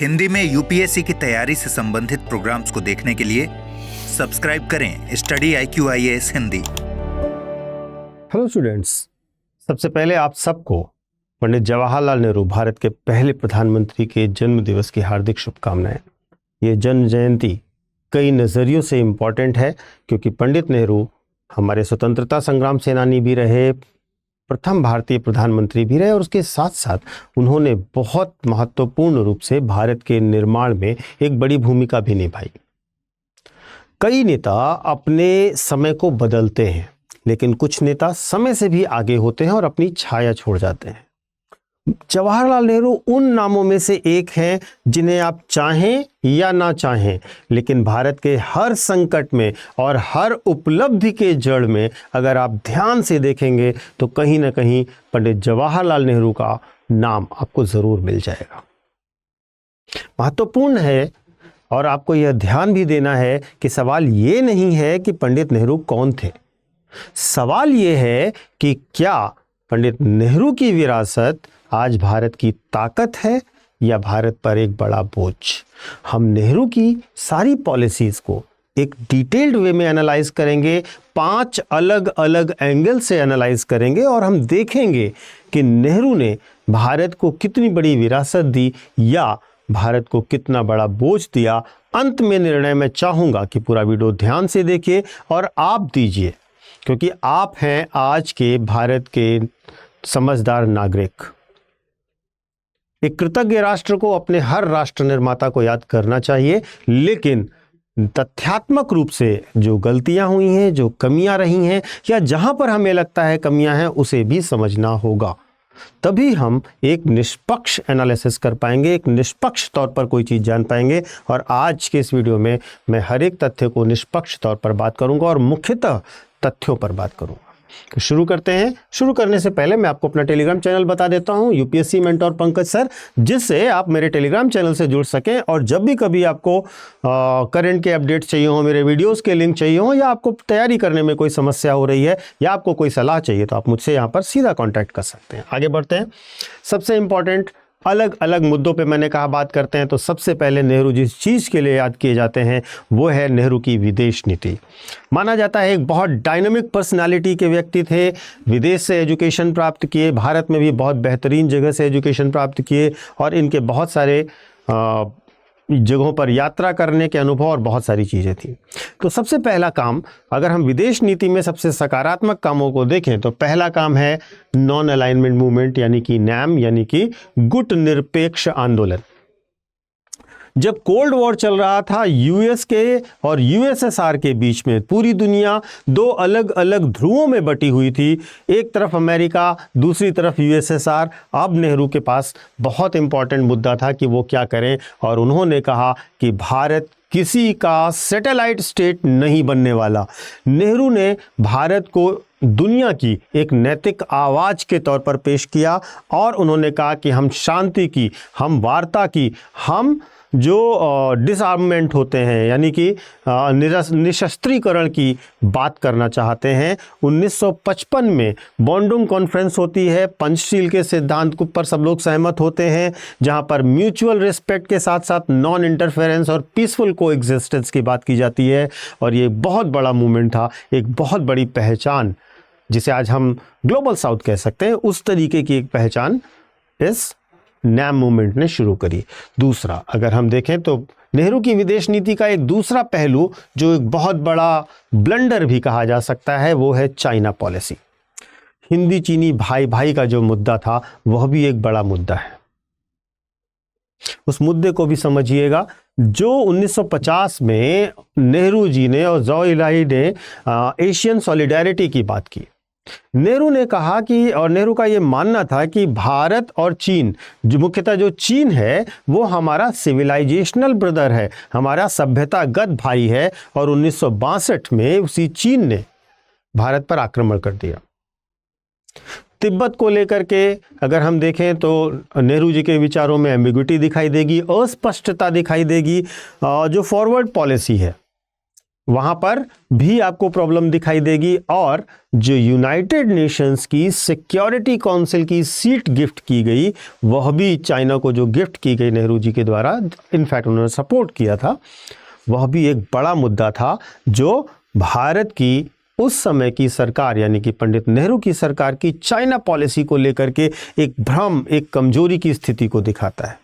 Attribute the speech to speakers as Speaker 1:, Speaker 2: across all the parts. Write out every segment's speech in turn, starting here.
Speaker 1: हिंदी में यूपीएससी की तैयारी से संबंधित प्रोग्राम्स को देखने के लिए सब्सक्राइब करें study IQ IAS Hindi.
Speaker 2: Hello students, सबसे पहले आप सबको पंडित जवाहरलाल नेहरू भारत के पहले प्रधानमंत्री के जन्म दिवस की हार्दिक शुभकामनाएं। ये जन्म जयंती कई नज़रियों से इम्पॉर्टेंट है क्योंकि पंडित नेहरू हमारे स्वतंत्रता संग्राम सेनानी भी रहे, प्रथम भारतीय प्रधानमंत्री भी रहे और उसके साथ साथ उन्होंने बहुत महत्वपूर्ण रूप से भारत के निर्माण में एक बड़ी भूमिका भी निभाई। कई नेता अपने समय को बदलते हैं, लेकिन कुछ नेता समय से भी आगे होते हैं और अपनी छाया छोड़ जाते हैं। जवाहरलाल नेहरू उन नामों में से एक हैं जिन्हें आप चाहें या ना चाहें, लेकिन भारत के हर संकट में और हर उपलब्धि के जड़ में अगर आप ध्यान से देखेंगे तो कहीं ना कहीं पंडित जवाहरलाल नेहरू का नाम आपको ज़रूर मिल जाएगा। महत्वपूर्ण है और आपको यह ध्यान भी देना है कि सवाल ये नहीं है कि पंडित नेहरू कौन थे, सवाल ये है कि क्या पंडित नेहरू की विरासत आज भारत की ताकत है या भारत पर एक बड़ा बोझ। हम नेहरू की सारी पॉलिसीज़ को एक डिटेल्ड वे में एनालाइज करेंगे, 5 अलग अलग एंगल से एनालाइज करेंगे और हम देखेंगे कि नेहरू ने भारत को कितनी बड़ी विरासत दी या भारत को कितना बड़ा बोझ दिया। अंत में निर्णय मैं चाहूँगा कि पूरा वीडियो ध्यान से देखिए और आप दीजिए, क्योंकि आप हैं आज के भारत के समझदार नागरिक। एक कृतज्ञ राष्ट्र को अपने हर राष्ट्र निर्माता को याद करना चाहिए, लेकिन तथ्यात्मक रूप से जो गलतियां हुई हैं, जो कमियां रही हैं या जहां पर हमें लगता है कमियां हैं, उसे भी समझना होगा। तभी हम एक निष्पक्ष एनालिसिस कर पाएंगे, एक निष्पक्ष तौर पर कोई चीज़ जान पाएंगे। और आज के इस वीडियो में मैं हर एक तथ्य को निष्पक्ष तौर पर बात करूंगा और मुख्यतः तथ्यों पर बात करूंगा। तो शुरू करते हैं। शुरू करने से पहले मैं आपको अपना टेलीग्राम चैनल बता देता हूं, यूपीएससी मेंटोर पंकज सर, जिससे आप मेरे टेलीग्राम चैनल से जुड़ सकें और जब भी कभी आपको करंट के अपडेट्स चाहिए हो, मेरे वीडियोस के लिंक चाहिए हो, या आपको तैयारी करने में कोई समस्या हो रही है या आपको कोई सलाह चाहिए, तो आप मुझसे यहाँ पर सीधा कॉन्टैक्ट कर सकते हैं। आगे बढ़ते हैं। सबसे इंपॉर्टेंट अलग अलग मुद्दों पे मैंने कहा बात करते हैं, तो सबसे पहले नेहरू जिस चीज़ के लिए याद किए जाते हैं वो है नेहरू की विदेश नीति। माना जाता है एक बहुत डायनामिक पर्सनालिटी के व्यक्ति थे, विदेश से एजुकेशन प्राप्त किए, भारत में भी बहुत बेहतरीन जगह से एजुकेशन प्राप्त किए और इनके बहुत सारे जगहों पर यात्रा करने के अनुभव और बहुत सारी चीज़ें थी। तो सबसे पहला काम, अगर हम विदेश नीति में सबसे सकारात्मक कामों को देखें तो पहला काम है नॉन अलाइनमेंट मूवमेंट यानी कि नैम, यानी कि गुट निरपेक्ष आंदोलन। जब कोल्ड वॉर चल रहा था यूएस के और यूएसएसआर के बीच में, पूरी दुनिया 2 अलग अलग ध्रुवों में बटी हुई थी, एक तरफ अमेरिका, दूसरी तरफ यूएसएसआर। अब नेहरू के पास बहुत इंपॉर्टेंट मुद्दा था कि वो क्या करें, और उन्होंने कहा कि भारत किसी का सैटेलाइट स्टेट नहीं बनने वाला। नेहरू ने भारत को दुनिया की एक नैतिक आवाज़ के तौर पर पेश किया और उन्होंने कहा कि हम शांति की, हम वार्ता की, हम जो डिसआर्ममेंट होते हैं यानी कि निशस्त्रीकरण की बात करना चाहते हैं। 1955 में बॉन्डुंग कॉन्फ्रेंस होती है, पंचशील के सिद्धांत पर सब लोग सहमत होते हैं, जहां पर म्यूचुअल रिस्पेक्ट के साथ साथ नॉन इंटरफेरेंस और पीसफुल कोएग्जिस्टेंस की बात की जाती है। और ये बहुत बड़ा मूवमेंट था, एक बहुत बड़ी पहचान, जिसे आज हम ग्लोबल साउथ कह सकते हैं, उस तरीके की एक पहचान इस नैम मूवमेंट ने शुरू करी। दूसरा, अगर हम देखें तो नेहरू की विदेश नीति का एक दूसरा पहलू जो एक बहुत बड़ा ब्लंडर भी कहा जा सकता है, वो है चाइना पॉलिसी। हिंदी चीनी भाई भाई का जो मुद्दा था वह भी एक बड़ा मुद्दा है। उस मुद्दे को भी समझिएगा। जो 1950 में नेहरू जी ने और ज़ौ इलाही ने एशियन सॉलिडेरिटी की बात की, नेहरू ने कहा कि, और नेहरू का ये मानना था कि भारत और चीन, जो मुख्यतः जो चीन है, वो हमारा सिविलाइजेशनल ब्रदर है, हमारा सभ्यतागत भाई है। और 1962 में उसी चीन ने भारत पर आक्रमण कर दिया। तिब्बत को लेकर के अगर हम देखें तो नेहरू जी के विचारों में एम्बिग्विटी दिखाई देगी, अस्पष्टता दिखाई देगी। जो फॉरवर्ड पॉलिसी है वहाँ पर भी आपको प्रॉब्लम दिखाई देगी। और जो यूनाइटेड नेशंस की सिक्योरिटी काउंसिल की सीट गिफ्ट की गई, वह भी चाइना को जो गिफ्ट की गई नेहरू जी के द्वारा, इनफैक्ट उन्होंने सपोर्ट किया था, वह भी एक बड़ा मुद्दा था जो भारत की उस समय की सरकार यानी कि पंडित नेहरू की सरकार की चाइना पॉलिसी को लेकर के एक भ्रम, एक कमजोरी की स्थिति को दिखाता है।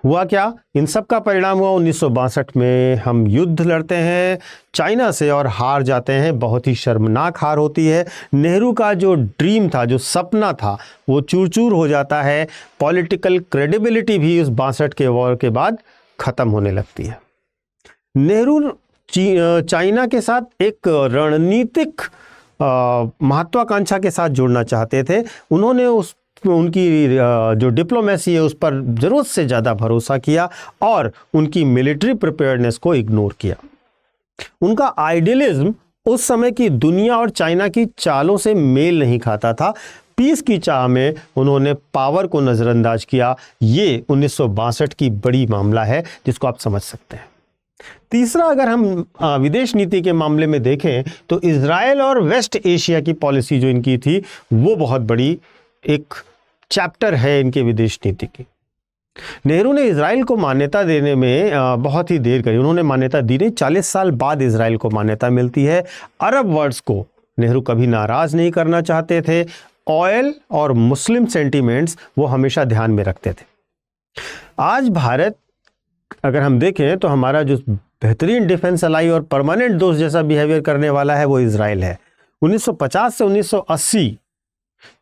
Speaker 2: हुआ क्या? इन सब का परिणाम हुआ 1962 में हम युद्ध लड़ते हैं चाइना से और हार जाते हैं। बहुत ही शर्मनाक हार होती है। नेहरू का जो ड्रीम था, जो सपना था, वो चूर चूर हो जाता है। पॉलिटिकल क्रेडिबिलिटी भी उस 62 के वॉर के बाद खत्म होने लगती है। नेहरू चाइना के साथ एक रणनीतिक महत्वाकांक्षा के साथ जुड़ना चाहते थे। उन्होंने उनकी जो डिप्लोमेसी है उस पर ज़रूरत से ज़्यादा भरोसा किया और उनकी मिलिट्री प्रिपेयर्डनेस को इग्नोर किया। उनका आइडियलिज्म उस समय की दुनिया और चाइना की चालों से मेल नहीं खाता था। पीस की चाह में उन्होंने पावर को नज़रअंदाज किया। ये 1962 की बड़ी मामला है जिसको आप समझ सकते हैं। तीसरा, अगर हम विदेश नीति के मामले में देखें तो इजराइल और वेस्ट एशिया की पॉलिसी जो इनकी थी वो बहुत बड़ी एक चैप्टर है इनके विदेश नीति की। नेहरू ने इजराइल को मान्यता देने में बहुत ही देर करी। उन्होंने मान्यता दी नहीं, 40 साल बाद इजराइल को मान्यता मिलती है। अरब वर्ल्ड्स को नेहरू कभी नाराज नहीं करना चाहते थे। ऑयल और मुस्लिम सेंटीमेंट्स वो हमेशा ध्यान में रखते थे। आज भारत अगर हम देखें तो हमारा जो बेहतरीन डिफेंस अलाई और परमानेंट दोस्त जैसा बिहेवियर करने वाला है वो इजराइल है। 1950 से 1980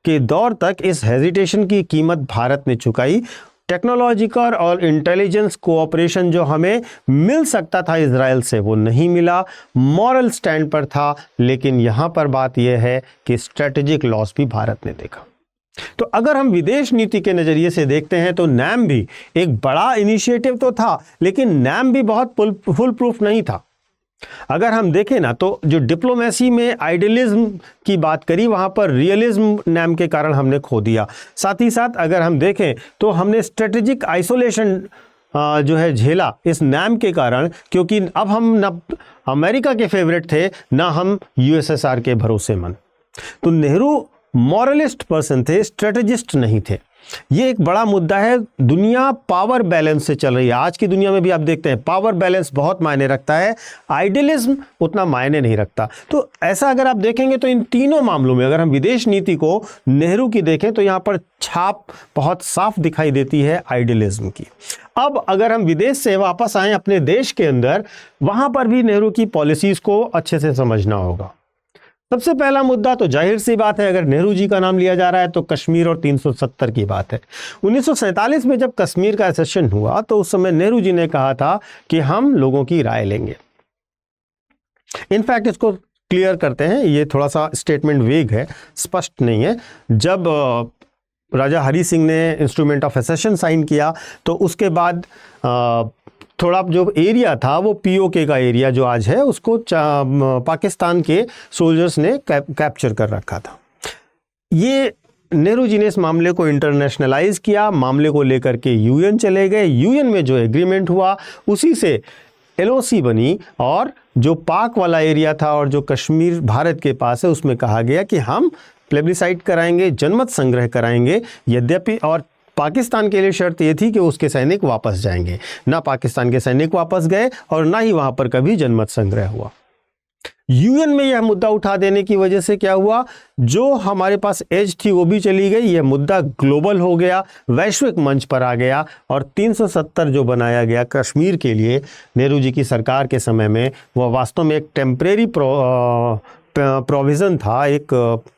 Speaker 2: के दौर तक इस हेजिटेशन की कीमत भारत ने चुकाई। टेक्नोलॉजिकल और इंटेलिजेंस कोऑपरेशन जो हमें मिल सकता था इजराइल से वो नहीं मिला। मॉरल स्टैंड पर था, लेकिन यहाँ पर बात यह है कि स्ट्रेटेजिक लॉस भी भारत ने देखा। तो अगर हम विदेश नीति के नज़रिए से देखते हैं तो नैम भी एक बड़ा इनिशिएटिव तो था, लेकिन नैम भी बहुत फुल प्रूफ नहीं था। अगर हम देखें ना तो जो डिप्लोमेसी में आइडियलिज्म की बात करी, वहाँ पर रियलिज्म नैम के कारण हमने खो दिया। साथ ही साथ अगर हम देखें तो हमने स्ट्रेटेजिक आइसोलेशन जो है झेला इस नैम के कारण, क्योंकि अब हम ना अमेरिका के फेवरेट थे ना हम यूएसएसआर के भरोसेमंद। तो नेहरू मॉरलिस्ट पर्सन थे, स्ट्रेटेजिस्ट नहीं थे। ये एक बड़ा मुद्दा है। दुनिया पावर बैलेंस से चल रही है। आज की दुनिया में भी आप देखते हैं पावर बैलेंस बहुत मायने रखता है, आइडियलिज्म उतना मायने नहीं रखता। तो ऐसा अगर आप देखेंगे तो इन तीनों मामलों में अगर हम विदेश नीति को नेहरू की देखें तो यहाँ पर छाप बहुत साफ दिखाई देती है आइडियलिज्म की। अब अगर हम विदेश से वापस आए अपने देश के अंदर, वहाँ पर भी नेहरू की पॉलिसीज़ को अच्छे से समझना होगा। सबसे पहला मुद्दा तो जाहिर सी बात है, अगर नेहरू जी का नाम लिया जा रहा है तो कश्मीर और 370 की बात है। 1947 में जब कश्मीर का सेशन हुआ तो उस समय नेहरू जी ने कहा था कि हम लोगों की राय लेंगे। इनफैक्ट इसको क्लियर करते हैं, ये थोड़ा सा स्टेटमेंट वेग है, स्पष्ट नहीं है। जब राजा हरि सिंह ने इंस्ट्रूमेंट ऑफ एसेशन साइन किया तो उसके बाद थोड़ा जो एरिया था वो पीओके का एरिया जो आज है उसको पाकिस्तान के सोल्जर्स ने कैप्चर कर रखा था। ये नेहरू जी ने इस मामले को इंटरनेशनलाइज किया, मामले को लेकर के यूएन चले गए। यूएन में जो एग्रीमेंट हुआ उसी से एलओसी बनी और जो पाक वाला एरिया था और जो कश्मीर भारत के पास है उसमें कहा गया कि हम प्लेबिसाइट कराएंगे, जनमत संग्रह कराएंगे। यद्यपि और पाकिस्तान के लिए शर्त ये थी कि उसके सैनिक वापस जाएंगे। ना पाकिस्तान के सैनिक वापस गए और ना ही वहाँ पर कभी जनमत संग्रह हुआ। यूएन में यह मुद्दा उठा देने की वजह से क्या हुआ, जो हमारे पास एज थी वो भी चली गई। यह मुद्दा ग्लोबल हो गया, वैश्विक मंच पर आ गया और 370 जो बनाया गया कश्मीर के लिए नेहरू जी की सरकार के समय में, वह वास्तव में एक टेम्परेरी प्रोविज़न था, एक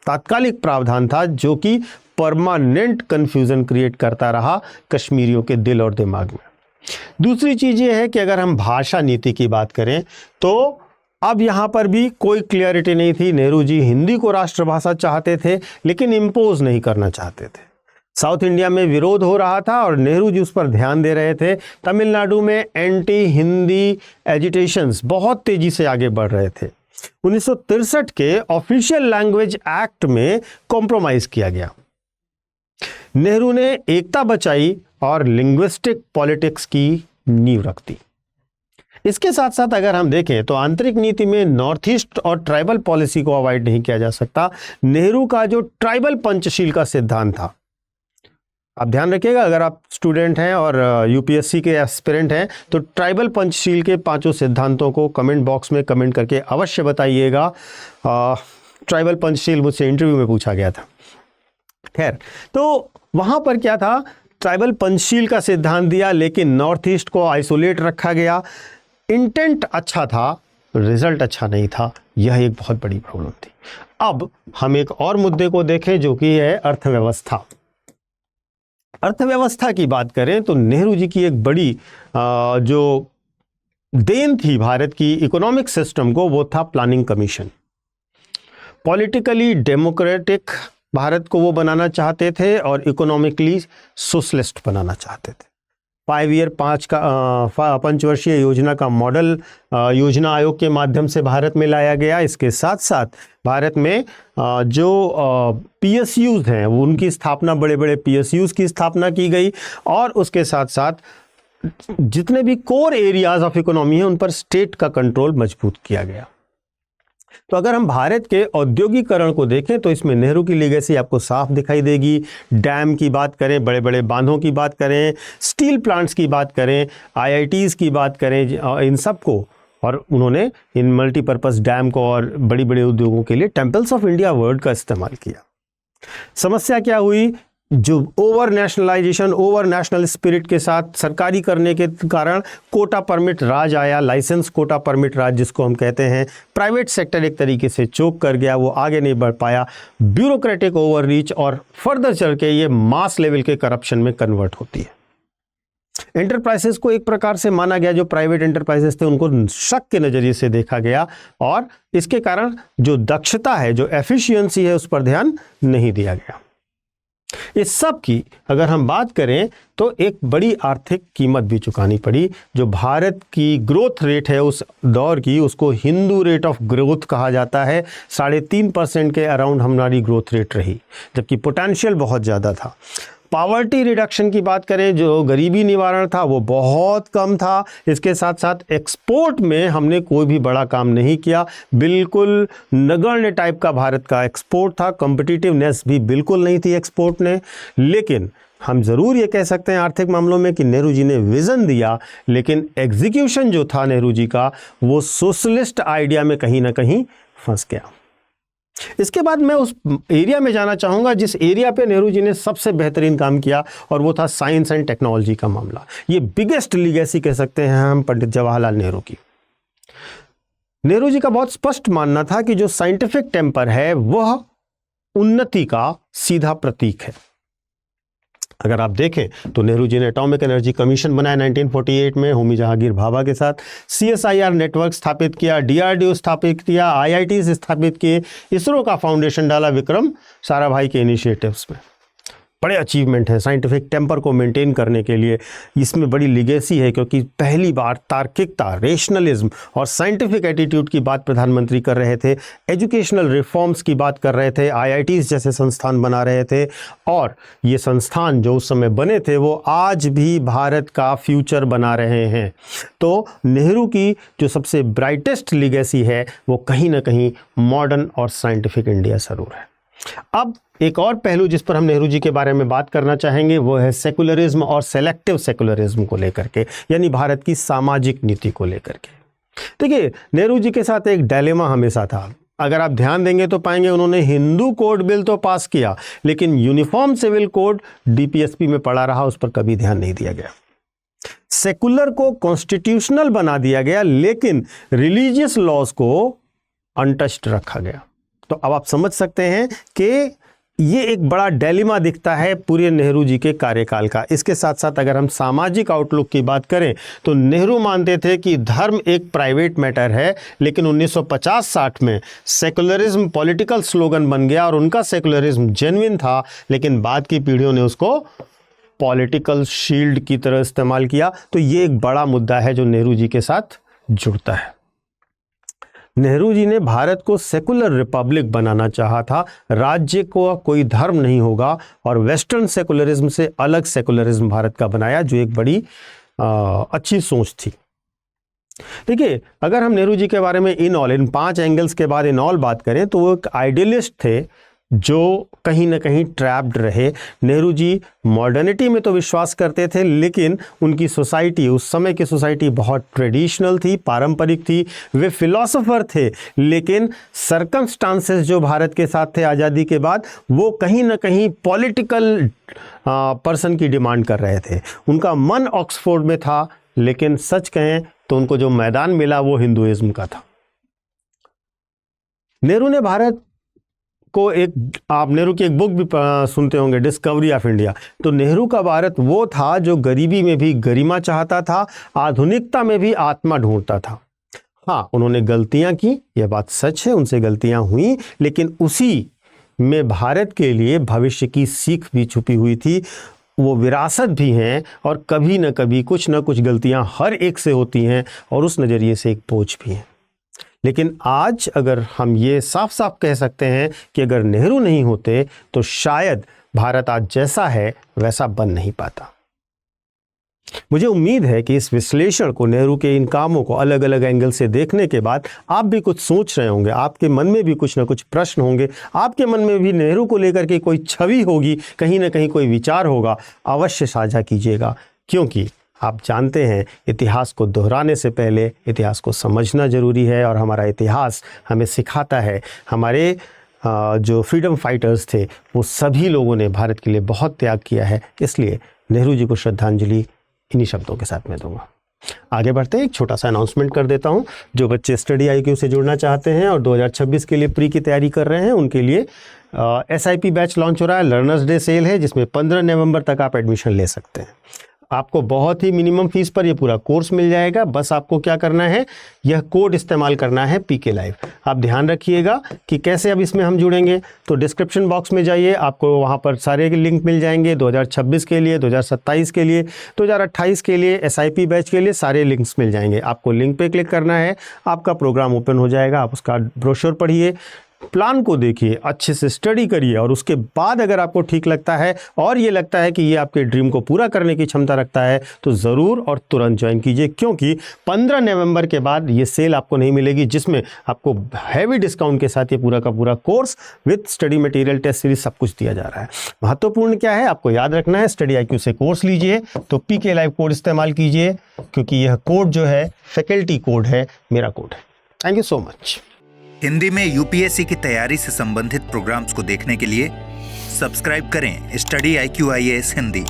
Speaker 2: तात्कालिक प्रावधान था जो कि परमानेंट कन्फ्यूज़न क्रिएट करता रहा कश्मीरियों के दिल और दिमाग में। दूसरी चीज़ ये है कि अगर हम भाषा नीति की बात करें तो अब यहाँ पर भी कोई क्लियरिटी नहीं थी। नेहरू जी हिंदी को राष्ट्रभाषा चाहते थे लेकिन इम्पोज नहीं करना चाहते थे। साउथ इंडिया में विरोध हो रहा था और नेहरू जी उस पर ध्यान दे रहे थे। तमिलनाडु में एंटी हिंदी एजिटेशंस बहुत तेज़ी से आगे बढ़ रहे थे। 1963 के ऑफिशियल लैंग्वेज एक्ट में कॉम्प्रोमाइज़ किया गया। नेहरू ने एकता बचाई और लिंग्विस्टिक पॉलिटिक्स की नींव रख दी। इसके साथ साथ अगर हम देखें तो आंतरिक नीति में नॉर्थ ईस्ट और ट्राइबल पॉलिसी को अवॉइड नहीं किया जा सकता। नेहरू का जो ट्राइबल पंचशील का सिद्धांत था, आप ध्यान रखिएगा अगर आप स्टूडेंट हैं और यूपीएससी के एस्पिरेंट हैं तो ट्राइबल पंचशील के 5 सिद्धांतों को कमेंट बॉक्स में कमेंट करके अवश्य बताइएगा। ट्राइबल पंचशील मुझसे इंटरव्यू में पूछा गया था। खैर, तो वहाँ पर क्या था, ट्राइबल पंचशील का सिद्धांत दिया लेकिन नॉर्थ ईस्ट को आइसोलेट रखा गया। इंटेंट अच्छा था, रिजल्ट अच्छा नहीं था, यह एक बहुत बड़ी प्रॉब्लम थी। अब हम एक और मुद्दे को देखें जो कि है अर्थव्यवस्था। अर्थव्यवस्था की बात करें तो नेहरू जी की एक बड़ी जो देन थी भारत की इकोनॉमिक सिस्टम को, वो था planning commission. Politically democratic Bharat को वो बनाना चाहते थे और इकोनॉमिकली सोशलिस्ट बनाना चाहते थे। 5 ईयर 5 का पंचवर्षीय योजना का मॉडल योजना आयोग के माध्यम से भारत में लाया गया। इसके साथ साथ भारत में जो पीएसयूज हैं वो उनकी स्थापना, बड़े बड़े पीएसयूज की स्थापना की गई और उसके साथ साथ जितने भी कोर एरियाज ऑफ इकोनॉमी हैं उन पर स्टेट का कंट्रोल मजबूत किया गया। तो अगर हम भारत के औद्योगिकरण को देखें तो इसमें नेहरू की लीगेसी आपको साफ दिखाई देगी। डैम की बात करें, बड़े बड़े बांधों की बात करें, स्टील प्लांट्स की बात करें, आईआईटीज की बात करें, इन सब को, और उन्होंने इन मल्टीपर्पज़ डैम को और बड़ी बड़े उद्योगों के लिए टेम्पल्स ऑफ इंडिया वर्ड का इस्तेमाल किया। समस्या क्या हुई, जो over nationalisation, over national spirit के साथ सरकारी करने के कारण कोटा परमिट राज आया, लाइसेंस कोटा परमिट राज जिसको हम कहते हैं। प्राइवेट सेक्टर एक तरीके से चोक कर गया, वो आगे नहीं बढ़ पाया। ब्यूरोक्रेटिक ओवर रीच और फर्दर चल के ये मास लेवल के करप्शन में कन्वर्ट होती है। एंटरप्राइजेस को एक प्रकार से माना गया, जो प्राइवेट एंटरप्राइजेस थे उनको शक के नज़रिए से देखा गया और इसके कारण जो दक्षता है, जो एफिशिएंसी है, उस पर ध्यान नहीं दिया गया। इस सब की अगर हम बात करें तो एक बड़ी आर्थिक कीमत भी चुकानी पड़ी। जो भारत की ग्रोथ रेट है उस दौर की, उसको हिंदू रेट ऑफ ग्रोथ कहा जाता है। 3.5% के अराउंड हमारी ग्रोथ रेट रही, जबकि पोटेंशियल बहुत ज़्यादा था। पॉवर्टी रिडक्शन की बात करें, जो गरीबी निवारण था वो बहुत कम था। इसके साथ साथ एक्सपोर्ट में हमने कोई भी बड़ा काम नहीं किया, बिल्कुल नगण्य टाइप का भारत का एक्सपोर्ट था। कॉम्पिटिटिवनेस भी बिल्कुल नहीं थी एक्सपोर्ट ने। लेकिन हम ज़रूर ये कह सकते हैं आर्थिक मामलों में कि नेहरू जी ने विज़न दिया, लेकिन एग्जीक्यूशन जो था नेहरू जी का वो सोशलिस्ट आइडिया में कहीं ना कहीं फंस गया। इसके बाद मैं उस एरिया में जाना चाहूँगा जिस एरिया पे नेहरू जी ने सबसे बेहतरीन काम किया, और वो था साइंस एंड टेक्नोलॉजी का मामला। ये बिगेस्ट लीगेसी कह सकते हैं हम पंडित जवाहरलाल नेहरू की। नेहरू जी का बहुत स्पष्ट मानना था कि जो साइंटिफिक टेम्पर है वह उन्नति का सीधा प्रतीक है। अगर आप देखें तो नेहरू जी ने एटॉमिक एनर्जी कमीशन बनाया 1948 में होमी जहांगीर भाभा के साथ। CSIR नेटवर्क स्थापित किया, DRDO स्थापित किया, IITs स्थापित किए, इसरो का फाउंडेशन डाला विक्रम साराभाई के इनिशिएटिव्स में। बड़े अचीवमेंट हैं साइंटिफिक टेम्पर को मेंटेन करने के लिए। इसमें बड़ी लीगेसी है क्योंकि पहली बार तार्किकता, रेशनलिज्म और साइंटिफिक एटीट्यूड की बात प्रधानमंत्री कर रहे थे। एजुकेशनल रिफॉर्म्स की बात कर रहे थे, IITs जैसे संस्थान बना रहे थे, और ये संस्थान जो उस समय बने थे वो आज भी भारत का फ्यूचर बना रहे हैं। तो नेहरू की जो सबसे ब्राइटेस्ट लीगेसी है वो कहीं ना कहीं मॉडर्न और साइंटिफिक इंडिया ज़रूर है। अब एक और पहलू जिस पर हम नेहरू जी के बारे में बात करना चाहेंगे वो है सेकुलरिज्म और सेलेक्टिव सेकुलरिज्म को लेकर के, यानी भारत की सामाजिक नीति को लेकर के। देखिए, नेहरू जी के साथ एक डायलेमा हमेशा था। अगर आप ध्यान देंगे तो पाएंगे उन्होंने हिंदू कोड बिल तो पास किया, लेकिन यूनिफॉर्म सिविल कोड DPSP में पड़ा रहा, उस पर कभी ध्यान नहीं दिया गया। सेकुलर को कॉन्स्टिट्यूशनल बना दिया गया, लेकिन रिलीजियस लॉज को अनटच्ड रखा गया। तो अब आप समझ सकते हैं कि ये एक बड़ा डिलेमा दिखता है पूरे नेहरू जी के कार्यकाल का। इसके साथ साथ अगर हम सामाजिक आउटलुक की बात करें तो नेहरू मानते थे कि धर्म एक प्राइवेट मैटर है, लेकिन 1950-60 में सेकुलरिज्म पॉलिटिकल स्लोगन बन गया और उनका सेकुलरिज्म जेन्युइन था, लेकिन बाद की पीढ़ियों ने उसको पॉलिटिकल शील्ड की तरह इस्तेमाल किया। तो ये एक बड़ा मुद्दा है जो नेहरू जी के साथ जुड़ता है। नेहरू जी ने भारत को सेकुलर रिपब्लिक बनाना चाहा था, राज्य को कोई धर्म नहीं होगा, और वेस्टर्न सेकुलरिज्म से अलग सेकुलरिज्म भारत का बनाया, जो एक बड़ी अच्छी सोच थी। देखिए, अगर हम नेहरू जी के बारे में इन 5 एंगल्स के बाद इन ऑल बात करें तो वो एक आइडियलिस्ट थे जो कहीं ना कहीं ट्रैप्ड रहे। नेहरू जी मॉडर्निटी में तो विश्वास करते थे, लेकिन उनकी सोसाइटी, उस समय की सोसाइटी बहुत ट्रेडिशनल थी, पारंपरिक थी। वे फिलोसोफर थे, लेकिन सर्कमस्टांसेस जो भारत के साथ थे आज़ादी के बाद, वो कहीं ना कहीं पॉलिटिकल पर्सन की डिमांड कर रहे थे। उनका मन ऑक्सफोर्ड में था, लेकिन सच कहें तो उनको जो मैदान मिला वो हिंदुइज्म का था। नेहरू ने भारत को आप नेहरू की एक बुक भी सुनते होंगे, डिस्कवरी ऑफ इंडिया। तो नेहरू का भारत वो था जो गरीबी में भी गरिमा चाहता था, आधुनिकता में भी आत्मा ढूंढता था। हाँ, उन्होंने गलतियां की, यह बात सच है, उनसे गलतियां हुई, लेकिन उसी में भारत के लिए भविष्य की सीख भी छुपी हुई थी। वो विरासत भी हैं, और कभी न कभी कुछ न कुछ गलतियां हर एक से होती हैं, और उस नज़रिए से एक बोझ भी है। लेकिन आज अगर हम ये साफ साफ कह सकते हैं कि अगर नेहरू नहीं होते तो शायद भारत आज जैसा है वैसा बन नहीं पाता। मुझे उम्मीद है कि इस विश्लेषण को, नेहरू के इन कामों को अलग अलग एंगल से देखने के बाद आप भी कुछ सोच रहे होंगे, आपके मन में भी कुछ ना कुछ प्रश्न होंगे, आपके मन में भी नेहरू को लेकर के कोई छवि होगी, कहीं ना कहीं कोई विचार होगा। अवश्य साझा कीजिएगा, क्योंकि आप जानते हैं इतिहास को दोहराने से पहले इतिहास को समझना ज़रूरी है, और हमारा इतिहास हमें सिखाता है। हमारे जो फ्रीडम फाइटर्स थे वो सभी लोगों ने भारत के लिए बहुत त्याग किया है, इसलिए नेहरू जी को श्रद्धांजलि इन्हीं शब्दों के साथ मैं दूंगा। आगे बढ़ते एक छोटा सा अनाउंसमेंट कर देता हूं। जो बच्चे स्टडी IQ से जुड़ना चाहते हैं और 2026 के लिए प्री की तैयारी कर रहे हैं, उनके लिए SIP बैच लॉन्च हो रहा है। लर्नर्स डे सेल है, जिसमें 15 नवंबर तक आप एडमिशन ले सकते हैं। आपको बहुत ही मिनिमम फीस पर ये पूरा कोर्स मिल जाएगा। बस आपको क्या करना है, यह कोड इस्तेमाल करना है, PK लाइव। आप ध्यान रखिएगा कि कैसे अब इसमें हम जुड़ेंगे। तो डिस्क्रिप्शन बॉक्स में जाइए, आपको वहाँ पर सारे लिंक मिल जाएंगे। 2026 के लिए, 2027 के लिए, 2028 के लिए, SIP बैच के लिए सारे लिंक्स मिल जाएंगे। आपको लिंक पे क्लिक करना है, आपका प्रोग्राम ओपन हो जाएगा। आप उसका ब्रोशर पढ़िए, प्लान को देखिए, अच्छे से स्टडी करिए, और उसके बाद अगर आपको ठीक लगता है और ये लगता है कि ये आपके ड्रीम को पूरा करने की क्षमता रखता है, तो ज़रूर और तुरंत ज्वाइन कीजिए, क्योंकि 15 नवंबर के बाद ये सेल आपको नहीं मिलेगी, जिसमें आपको हैवी डिस्काउंट के साथ ये पूरा का पूरा course with study material, test series सब कुछ दिया जा रहा है। महत्वपूर्ण क्या है, आपको याद रखना है, स्टडी IQ से कोर्स लीजिए तो PK लाइव कोड इस्तेमाल कीजिए, क्योंकि यह कोड जो है फैकल्टी कोड है, मेरा कोड है। Thank you so much.
Speaker 1: Hindi में UPSC की तैयारी से संबंधित प्रोग्राम्स को देखने के लिए सब्सक्राइब करें स्टडी IQ IAS हिंदी।